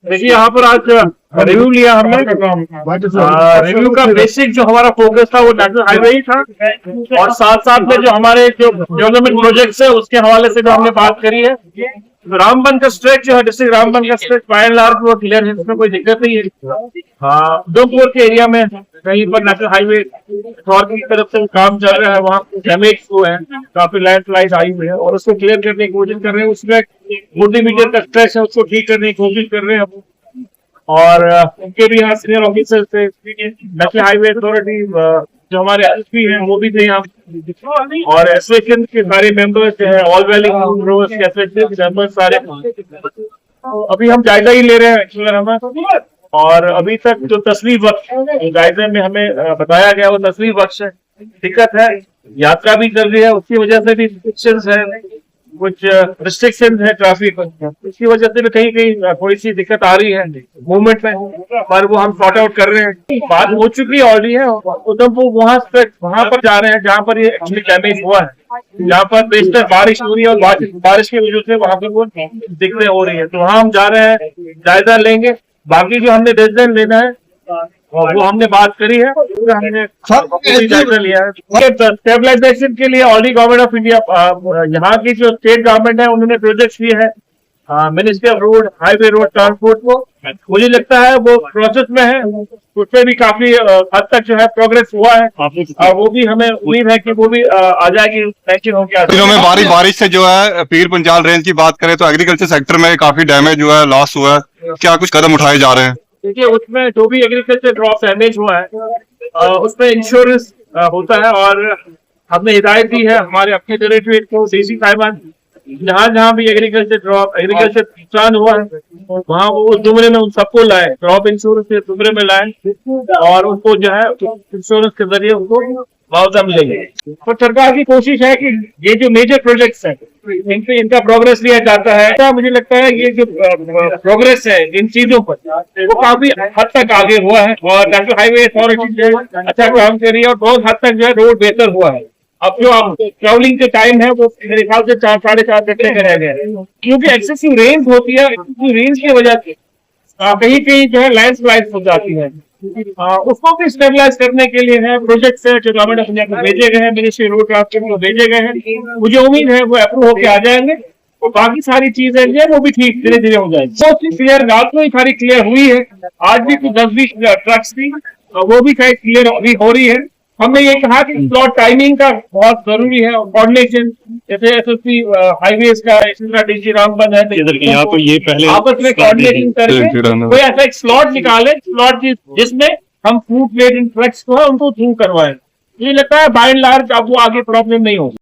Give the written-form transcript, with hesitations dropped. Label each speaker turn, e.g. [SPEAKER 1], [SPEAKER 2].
[SPEAKER 1] देखिए यहाँ पर आज रिव्यू लिया हमने। रिव्यू का बेसिक जो हमारा फोकस था वो नेशनल हाईवे ही था, और साथ साथ में जो हमारे जो डेवलपमेंट प्रोजेक्ट्स है उसके हवाले से जो हमने बात करी है। रामबन का स्ट्रेच जो है, डिस्ट्रिक्ट रामबन का स्ट्रेच बाय एंड लार्ज वो क्लियर है, इसमें कोई दिक्कत नहीं है। हाँ, उधमपुर के एरिया में कहीं पर नेशनल हाईवे अथॉरिटी की तरफ से काम चल रहा है, वहाँ डैमेज हुआ है, काफी लैंडस्लाइड आई हुई है और उसको क्लियर करने की कोशिश कर रहे हैं। उसमें 40 मीटर का स्ट्रेच है, उसको ठीक करने की कोशिश कर रहे हैं हम। और उनके भी यहाँ सीनियर ऑफिसर थे नेशनल हाईवे अथॉरिटी, जो हमारे एसपी हैं वो भी थे यहाँ, और एसोसिएशन के सारे मेंबर्स जो है, ऑल वैली रोड्स के एसोसिएशन के मेंबर्स सारे। अभी हम जायजा ही ले रहे हैं हमें, और अभी तक जो तस्वीर बख्श जायजे में हमें बताया गया वो तस्वीर बख्श है। दिक्कत है, यात्रा भी चल रही है, उसकी वजह से भी रिस्ट्रिक्शंस है, कुछ रिस्ट्रिक्शन है ट्रैफिक, इसकी वजह से भी कहीं कहीं थोड़ी सी दिक्कत आ रही है मूवमेंट में, पर वो हम सॉर्ट आउट कर रहे हैं। बात हो चुकी है ऑलरेडी है। उधमपुर वहां पर जा रहे हैं जहाँ पर ये एक्चुअली डैमेज हुआ है, जहाँ पर बेशतर बारिश हो रही है और बारिश की वजह से वहां पर वो दिक्कतें हो रही है, तो वहाँ हम जा रहे हैं, जायजा लेंगे। बाकी जो हमने डिसीजन लेना है वो हमने बात करी है, हमने जायजा लिया है। स्टेबलाइजेशन के लिए ऑलरेडी गवर्नमेंट ऑफ इंडिया, यहाँ की जो स्टेट गवर्नमेंट है उन्होंने प्रोजेक्ट किए हैं, ministry of road highway road transport को, मुझे लगता है वो प्रोसेस में है, उसमें भी काफी हद तक जो है प्रोग्रेस हुआ है, और वो भी हमें उम्मीद है कि वो भी आ जाएगी पैकिंग होकर।
[SPEAKER 2] दिनों में बारिश से जो है पीर पंजाल रेंज की बात करें तो एग्रीकल्चर सेक्टर में काफी डैमेज हुआ है, लॉस हुआ है, क्या कुछ कदम उठाए जा रहे हैं?
[SPEAKER 1] देखिए, उसमें जो भी एग्रीकल्चर क्रॉप डैमेज हुआ है उसमें इंश्योरेंस होता है, और हमने हिदायत दी है हमारे अपने डायरेक्टरेट को, डीसी साहिबान, जहाँ भी एग्रीकल्चर नुकसान हुआ है वहाँ वो उस जुमरे में उन सबको लाए, क्रॉप इंश्योरेंस के जुमरे में लाए, और उनको जो है इंश्योरेंस के जरिए उनको मुआवजा मिलेगा। तो सरकार की कोशिश है कि ये जो मेजर प्रोजेक्ट्स हैं इनका प्रोग्रेस लिया जाता है। मुझे लगता है ये जो प्रोग्रेस है इन चीजों पर वो काफी हद तक आगे हुआ है, और नेशनल हाईवे अथॉरिटी जो है अच्छा काम कर रही है, और बहुत हद तक जो है रोड बेहतर हुआ है। अब जो ट्रैवलिंग के टाइम है वो मेरे ख्याल से 4-4.5 घंटे का रह गया है, क्योंकि एक्सेसिव रेंज होती है, एक्सेसिव रेंज की वजह से कहीं कहीं जो है लैंडस्लाइड हो जाती है। उसको भी स्टेबलाइज करने के लिए है प्रोजेक्ट है जो गवर्नमेंट ऑफ इंडिया को भेजे गए हैं, मिनिस्ट्री रोड ट्रांसपोर्ट को भेजे गए हैं, मुझे उम्मीद है वो अप्रूव होकर आ जाएंगे, तो बाकी सारी चीजें जो है वो भी ठीक धीरे धीरे हो जाएगी। मोस्टली क्लियर, रात में ही सारी क्लियर हुई है, आज भी कुछ 10-20 ट्रक्स थी वो भी शायद क्लियर अभी हो रही है। हमने ये कहा कि स्लॉट टाइमिंग का बहुत जरूरी है, कोऑर्डिनेशन, जैसे एसएसपी हाईवेज का इसी तरह डीसी रामबन है,
[SPEAKER 2] तो ये पहले
[SPEAKER 1] आपस में कोऑर्डिनेशन करके कोई ऐसा एक स्लॉट निकाले, स्लॉट जिसमें हम फूड लेड इन ट्रक्स को है उनको थ्रू करवाएं। मुझे लगता है बाय एंड लार्ज अब वो आगे प्रॉब्लम नहीं होगी।